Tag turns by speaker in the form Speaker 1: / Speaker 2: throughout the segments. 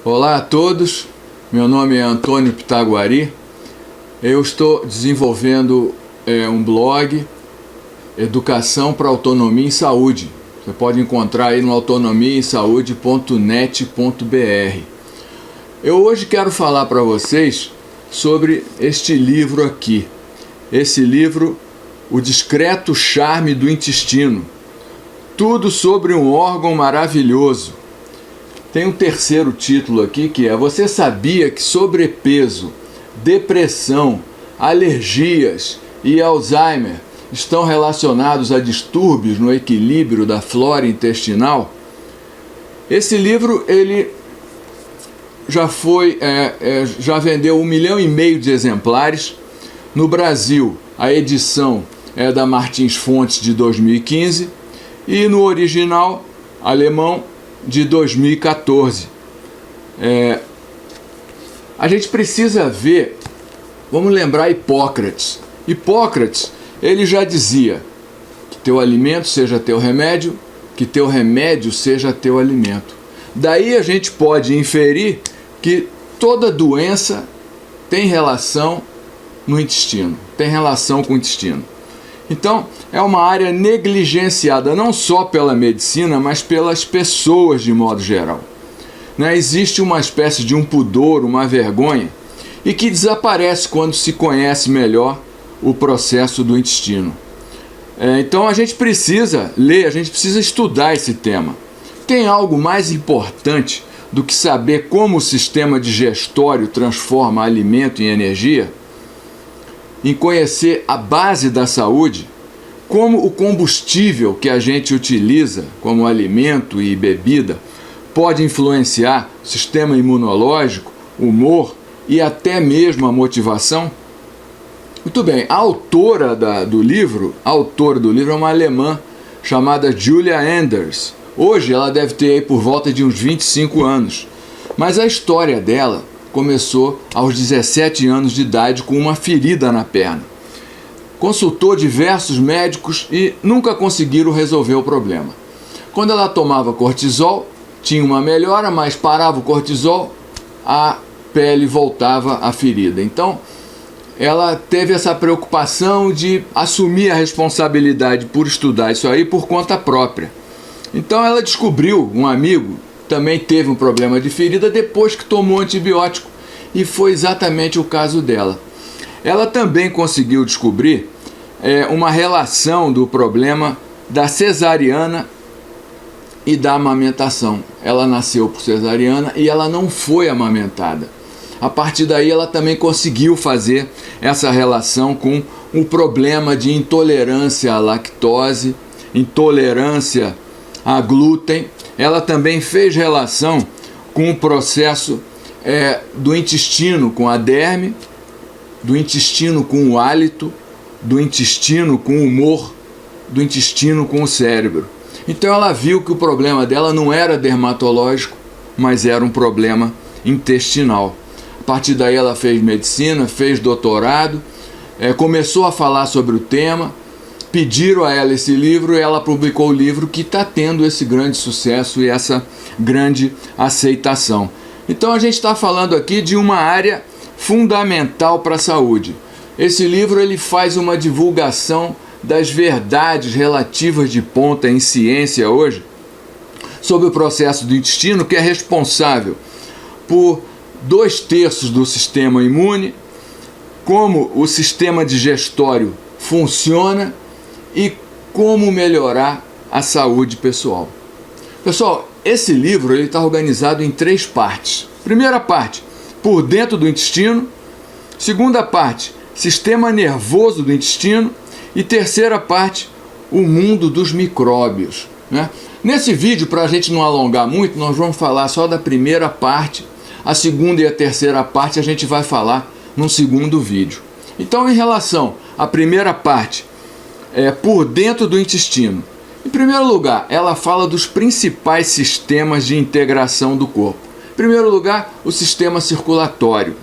Speaker 1: Olá a todos, meu nome é Antônio Pitaguari. Eu estou desenvolvendo um blog, Educação para Autonomia em Saúde. Você pode encontrar aí no autonomiaemsaude.net.br. Eu hoje quero falar para vocês sobre este livro aqui. Esse livro, O Discreto Charme do Intestino. Tudo sobre um órgão maravilhoso. Tem um terceiro título aqui que é: Você sabia que sobrepeso, depressão, alergias e Alzheimer estão relacionados a distúrbios no equilíbrio da flora intestinal? Esse livro ele já vendeu 1,5 milhão de exemplares. No Brasil, a edição é da Martins Fontes de 2015 e no original alemão de 2014. A gente precisa ver, vamos lembrar Hipócrates. Hipócrates, ele já dizia que teu alimento seja teu remédio, que teu remédio seja teu alimento. Daí a gente pode inferir que toda doença tem relação no intestino, tem relação com o intestino. Então, é uma área negligenciada não só pela medicina, mas pelas pessoas de modo geral. Existe uma espécie de um pudor, uma vergonha, e que desaparece quando se conhece melhor o processo do intestino. Então a gente precisa ler, a gente precisa estudar esse tema. Tem algo mais importante do que saber como o sistema digestório transforma alimento em energia? Em conhecer a base da saúde, como o combustível que a gente utiliza como alimento e bebida pode influenciar o sistema imunológico, humor e até mesmo a motivação? Muito bem, a autora do livro é uma alemã chamada Julia Enders. Hoje ela deve ter aí por volta de uns 25 anos, mas a história dela começou aos 17 anos de idade com uma ferida na perna. Consultou diversos médicos e nunca conseguiram resolver o problema. Quando ela tomava cortisol, tinha uma melhora, mas parava o cortisol, a pele voltava à ferida. Então, ela teve essa preocupação de assumir a responsabilidade por estudar isso aí por conta própria. Então, ela descobriu, um amigo também teve um problema de ferida depois que tomou antibiótico, e foi exatamente o caso dela. Ela também conseguiu descobrir uma relação do problema da cesariana e da amamentação. Ela nasceu por cesariana e ela não foi amamentada. A partir daí ela também conseguiu fazer essa relação com o problema de intolerância à lactose, intolerância a glúten. Ela também fez relação com o processo do intestino com a derme, do intestino com o hálito, do intestino com o humor, do intestino com o cérebro. Então ela viu que o problema dela não era dermatológico, mas era um problema intestinal. A partir daí ela fez medicina, fez doutorado, começou a falar sobre o tema, pediram a ela esse livro e ela publicou o livro que está tendo esse grande sucesso e essa grande aceitação. Então a gente está falando aqui de uma área fundamental para a saúde. Esse livro ele faz uma divulgação das verdades relativas de ponta em ciência hoje sobre o processo do intestino, que é responsável por 2/3 do sistema imune, como o sistema digestório funciona e como melhorar a saúde pessoal. Pessoal, esse livro está organizado em 3 partes. Primeira parte, por dentro do intestino. Segunda parte, sistema nervoso do intestino. E terceira parte, o mundo dos micróbios. Nesse vídeo, para a gente não alongar muito, nós vamos falar só da primeira parte. A segunda e a terceira parte a gente vai falar num segundo vídeo. Então, em relação à primeira parte, por dentro do intestino. Em primeiro lugar, ela fala dos principais sistemas de integração do corpo. Em primeiro lugar, o sistema circulatório,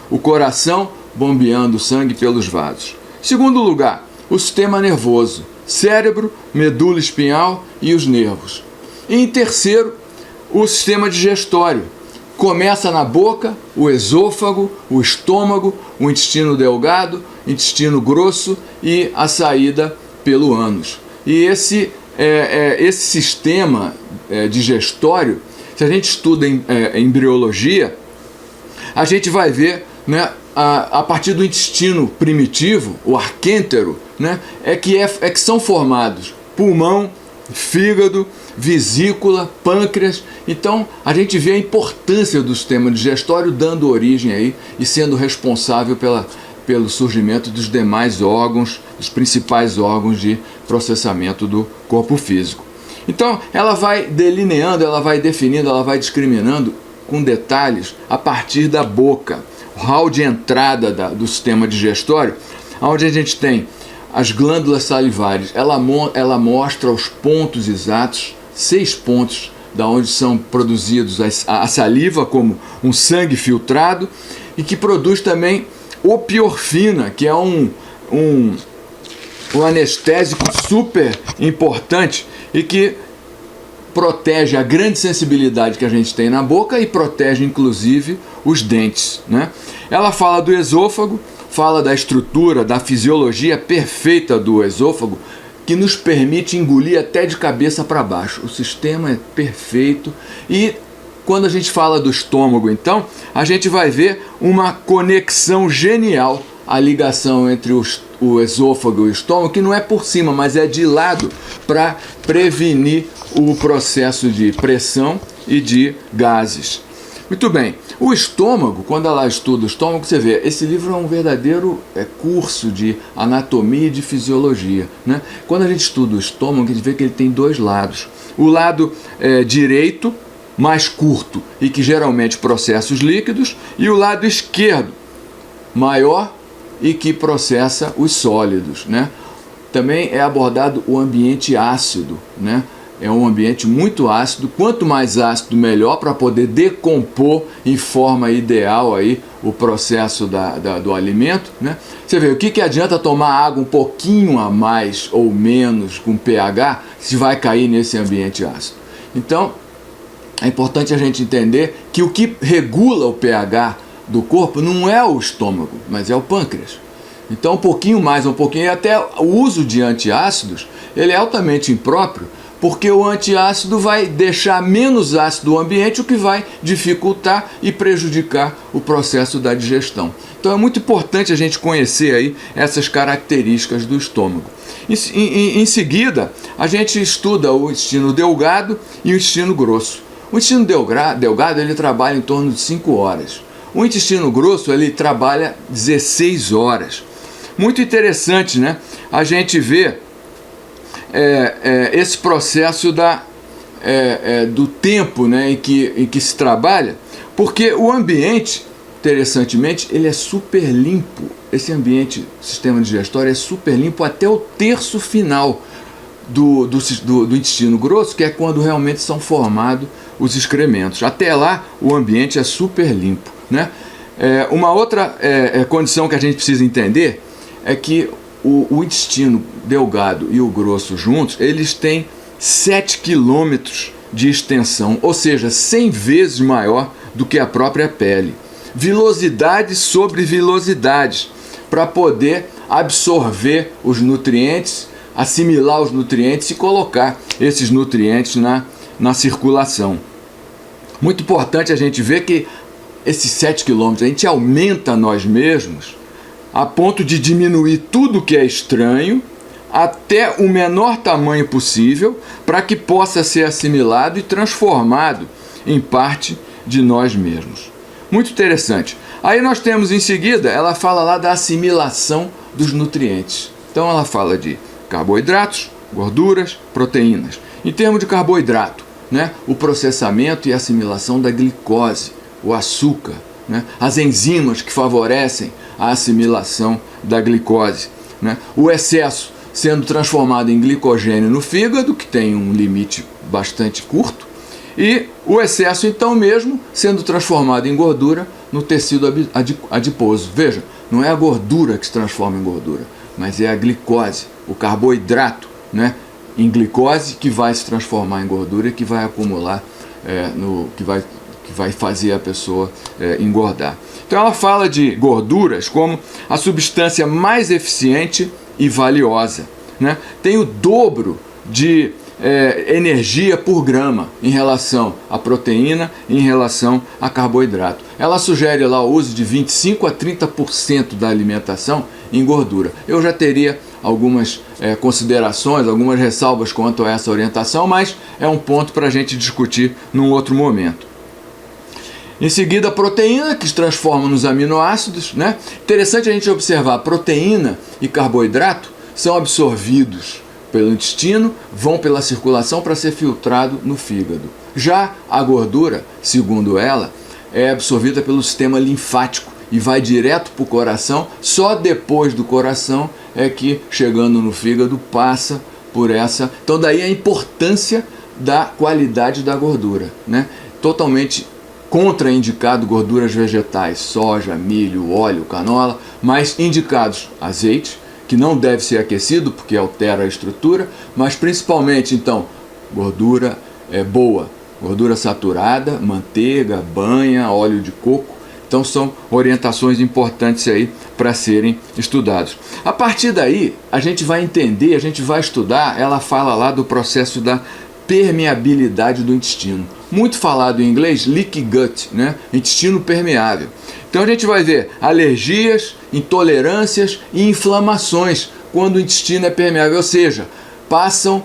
Speaker 1: o coração bombeando sangue pelos vasos. Em segundo lugar, o sistema nervoso, cérebro, medula espinhal e os nervos. E em terceiro, o sistema digestório, começa na boca, o esôfago, o estômago, o intestino delgado, intestino grosso e a saída pelo ânus. E esse sistema digestório, se a gente estuda em embriologia, a gente vai ver, né, a partir do intestino primitivo, o arquêntero, né, que são formados pulmão, fígado, vesícula, pâncreas. Então a gente vê a importância do sistema digestório dando origem aí e sendo responsável pelo surgimento dos demais órgãos, dos principais órgãos de processamento do corpo físico. Então ela vai delineando, ela vai definindo, ela vai discriminando com detalhes a partir da boca, o hall de entrada do sistema digestório, onde a gente tem as glândulas salivares. Ela mostra os pontos exatos, 6 pontos, da onde são produzidos a saliva como um sangue filtrado, e que produz também opiorfina, que é um anestésico super importante e que protege a grande sensibilidade que a gente tem na boca e protege inclusive os dentes, né? Ela fala do esôfago, fala da estrutura, da fisiologia perfeita do esôfago, que nos permite engolir até de cabeça para baixo. O sistema é perfeito. E quando a gente fala do estômago, então, a gente vai ver uma conexão genial, a ligação entre o esôfago e o estômago, que não é por cima, mas é de lado, para prevenir o processo de pressão e de gases. Muito bem, o estômago, quando ela estuda o estômago, você vê, esse livro é um verdadeiro curso de anatomia e de fisiologia, né? Quando a gente estuda o estômago, a gente vê que ele tem 2 lados. O lado direito, mais curto e que geralmente processa os líquidos, e o lado esquerdo, maior e que processa os sólidos, né? Também é abordado o ambiente ácido, né? É um ambiente muito ácido, quanto mais ácido melhor, para poder decompor em forma ideal aí o processo do alimento, né? Você vê, o que adianta tomar água um pouquinho a mais ou menos com pH se vai cair nesse ambiente ácido? Então é importante a gente entender que o que regula o pH do corpo não é o estômago, mas é o pâncreas. Então um pouquinho mais, um pouquinho, e até o uso de antiácidos, ele é altamente impróprio, porque o antiácido vai deixar menos ácido o ambiente, o que vai dificultar e prejudicar o processo da digestão. Então é muito importante a gente conhecer aí essas características do estômago. Em seguida, a gente estuda o intestino delgado e o intestino grosso. O intestino delgado ele trabalha em torno de 5 horas. O intestino grosso ele trabalha 16 horas. Muito interessante, né? A gente vê esse processo do tempo, né, em que se trabalha, porque o ambiente, interessantemente, ele é super limpo. Esse ambiente, sistema digestório, é super limpo até o terço final do intestino grosso, que é quando realmente são formados os excrementos. Até lá, o ambiente é super limpo, né? Uma outra condição que a gente precisa entender é que o intestino delgado e o grosso juntos, eles têm 7 quilômetros de extensão, ou seja, 100 vezes maior do que a própria pele. Vilosidade sobre vilosidades, para poder absorver os nutrientes, assimilar os nutrientes e colocar esses nutrientes na circulação. Muito importante a gente ver que esses 7 quilômetros, a gente aumenta nós mesmos a ponto de diminuir tudo que é estranho até o menor tamanho possível, para que possa ser assimilado e transformado em parte de nós mesmos. Muito interessante. Aí nós temos em seguida, ela fala lá da assimilação dos nutrientes. Então ela fala de carboidratos, gorduras, proteínas. Em termos de carboidrato, né, o processamento e assimilação da glicose, o açúcar, né, as enzimas que favorecem a assimilação da glicose, né, o excesso sendo transformado em glicogênio no fígado, que tem um limite bastante curto, e o excesso então mesmo sendo transformado em gordura no tecido adiposo. Veja, não é a gordura que se transforma em gordura, mas é a glicose, o carboidrato, né, em glicose, que vai se transformar em gordura e que vai acumular, que que vai fazer a pessoa engordar. Então ela fala de gorduras como a substância mais eficiente e valiosa, né? Tem o dobro de energia por grama em relação à proteína e em relação a carboidrato. Ela sugere lá o uso de 25 a 30% da alimentação em gordura. Eu já teria algumas considerações, algumas ressalvas quanto a essa orientação, mas é um ponto para a gente discutir num outro momento. Em seguida, a proteína, que se transforma nos aminoácidos, né? Interessante a gente observar, proteína e carboidrato são absorvidos pelo intestino, vão pela circulação para ser filtrado no fígado. Já a gordura, segundo ela, é absorvida pelo sistema linfático e vai direto para o coração, só depois do coração é que, chegando no fígado, passa por essa... Então daí a importância da qualidade da gordura, né? Totalmente contraindicado gorduras vegetais, soja, milho, óleo, canola, mas indicados azeite, que não deve ser aquecido porque altera a estrutura, mas principalmente então gordura boa, gordura saturada, manteiga, banha, óleo de coco. Então são orientações importantes aí para serem estudados. A partir daí a gente vai entender, a gente vai estudar, ela fala lá do processo da permeabilidade do intestino. Muito falado em inglês, leaky gut, né? Intestino permeável. Então a gente vai ver alergias, intolerâncias e inflamações quando o intestino é permeável, ou seja, passam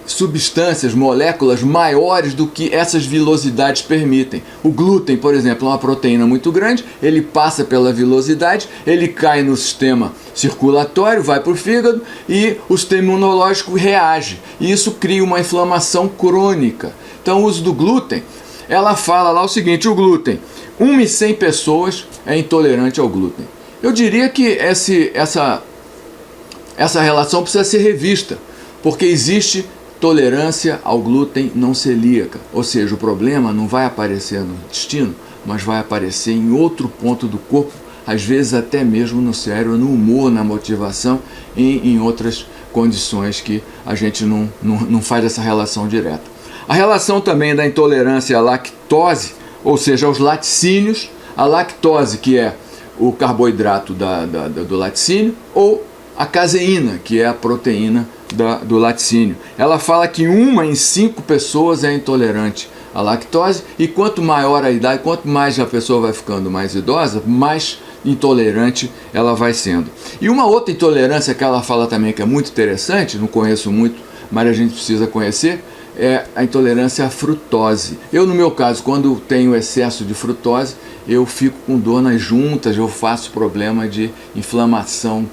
Speaker 1: substâncias, moléculas maiores do que essas vilosidades permitem. O glúten, por exemplo, é uma proteína muito grande, ele passa pela vilosidade, ele cai no sistema circulatório, vai para o fígado e o sistema imunológico reage. E isso cria uma inflamação crônica. Então o uso do glúten, ela fala lá o seguinte, o glúten, 1 em 100 pessoas é intolerante ao glúten. Eu diria que essa relação precisa ser revista, porque existe tolerância ao glúten não celíaca, ou seja, o problema não vai aparecer no intestino, mas vai aparecer em outro ponto do corpo, às vezes até mesmo no cérebro, no humor, na motivação e em outras condições que a gente não faz essa relação direta. A relação também da intolerância à lactose, ou seja, aos laticínios, a lactose, que é o carboidrato do laticínio, ou a caseína, que é a proteína do laticínio. Ela fala que 1 em 5 pessoas é intolerante à lactose, e quanto maior a idade, quanto mais a pessoa vai ficando mais idosa, mais intolerante ela vai sendo. E uma outra intolerância que ela fala também que é muito interessante, não conheço muito, mas a gente precisa conhecer, é a intolerância à frutose. Eu, no meu caso, quando tenho excesso de frutose, eu fico com dor nas juntas, eu faço problema de inflamação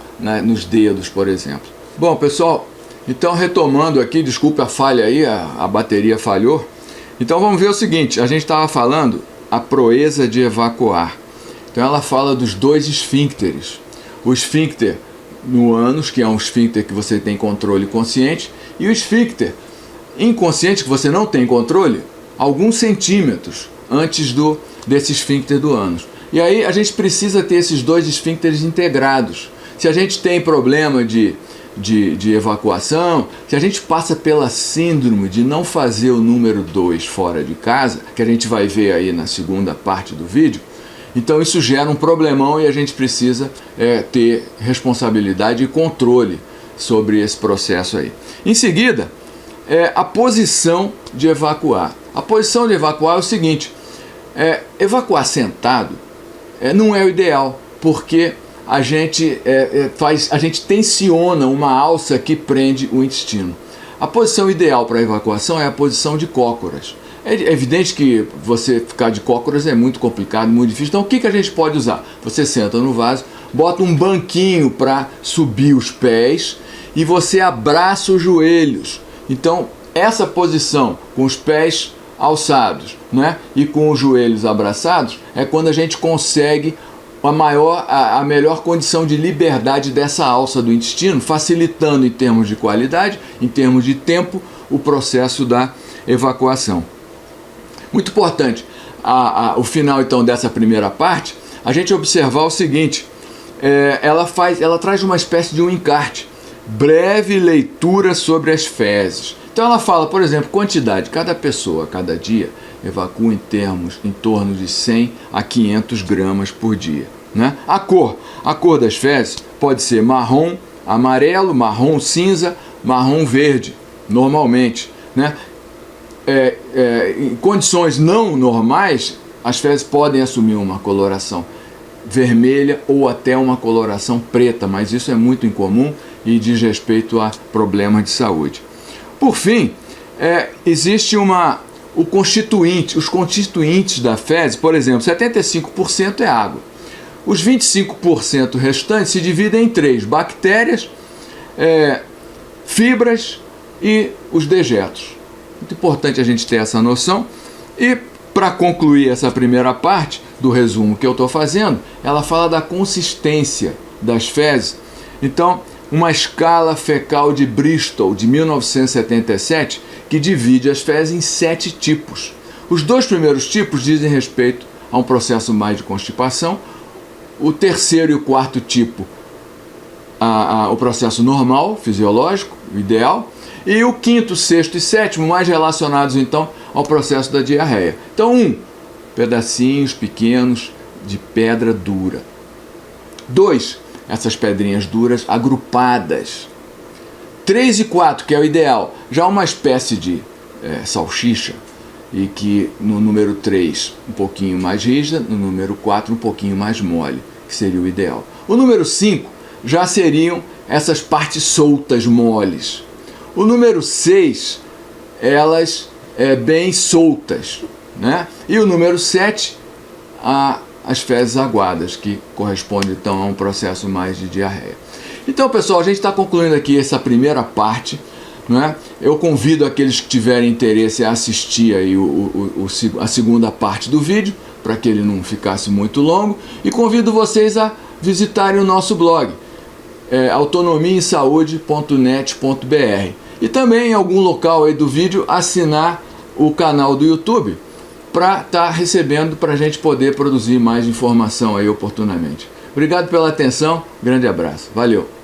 Speaker 1: nos dedos, por exemplo. Bom, pessoal, então retomando aqui, desculpe a falha aí, a bateria falhou. Então vamos ver o seguinte, a gente estava falando a proeza de evacuar. Então ela fala dos 2 esfíncteres. O esfíncter no ânus, que é um esfíncter que você tem controle consciente, e o esfíncter inconsciente, que você não tem controle, alguns centímetros antes desse esfíncter do ânus. E aí a gente precisa ter esses 2 esfíncteres integrados. Se a gente tem problema de evacuação, se a gente passa pela síndrome de não fazer o número 2 fora de casa, que a gente vai ver aí na segunda parte do vídeo, então isso gera um problemão e a gente precisa ter responsabilidade e controle sobre esse processo aí. Em seguida, a posição de evacuar. A posição de evacuar é o seguinte, evacuar sentado não é o ideal, porque a gente tensiona uma alça que prende o intestino. A posição ideal para a evacuação é a posição de cócoras. É evidente que você ficar de cócoras é muito complicado, muito difícil. Então o que a gente pode usar? Você senta no vaso, bota um banquinho para subir os pés e você abraça os joelhos. Então essa posição com os pés alçados, né, e com os joelhos abraçados é quando a gente consegue a melhor condição de liberdade dessa alça do intestino, facilitando em termos de qualidade, em termos de tempo, o processo da evacuação. Muito importante, o final então dessa primeira parte, a gente observar o seguinte, ela traz uma espécie de um encarte, breve leitura sobre as fezes. Então ela fala, por exemplo, quantidade, cada pessoa, cada dia, evacua em termos em torno de 100 a 500 gramas por dia, né? A cor das fezes pode ser marrom, amarelo, marrom cinza, marrom verde, normalmente, né? Em condições não normais, as fezes podem assumir uma coloração vermelha ou até uma coloração preta, mas isso é muito incomum e diz respeito a problemas de saúde. Por fim, existe os constituintes da fezes, por exemplo, 75% é água. Os 25% restantes se dividem em 3: bactérias, fibras e os dejetos. Muito importante a gente ter essa noção. E para concluir essa primeira parte do resumo que eu estou fazendo, ela fala da consistência das fezes. Então, uma escala fecal de Bristol de 1977 que divide as fezes em 7 tipos. Os 2 primeiros tipos dizem respeito a um processo mais de constipação. O terceiro e o quarto tipo, o processo normal, fisiológico, ideal. E o quinto, sexto e sétimo, mais relacionados então ao processo da diarreia. Então, pedacinhos pequenos de pedra dura. 2, essas pedrinhas duras agrupadas. 3 e 4, que é o ideal, já uma espécie de salsicha, e que no número 3 um pouquinho mais rígida, no número 4 um pouquinho mais mole, que seria o ideal. O número 5 já seriam essas partes soltas, moles. O número 6, elas bem soltas, né? E o número 7, as fezes aguadas, que corresponde então a um processo mais de diarreia. Então, pessoal, a gente está concluindo aqui essa primeira parte, né? Eu convido aqueles que tiverem interesse a assistir aí a segunda parte do vídeo, para que ele não ficasse muito longo, e convido vocês a visitarem o nosso blog, autonomiaemsaude.net.br, e também em algum local aí do vídeo assinar o canal do YouTube para estar recebendo, para a gente poder produzir mais informação aí oportunamente. Obrigado pela atenção, grande abraço, valeu!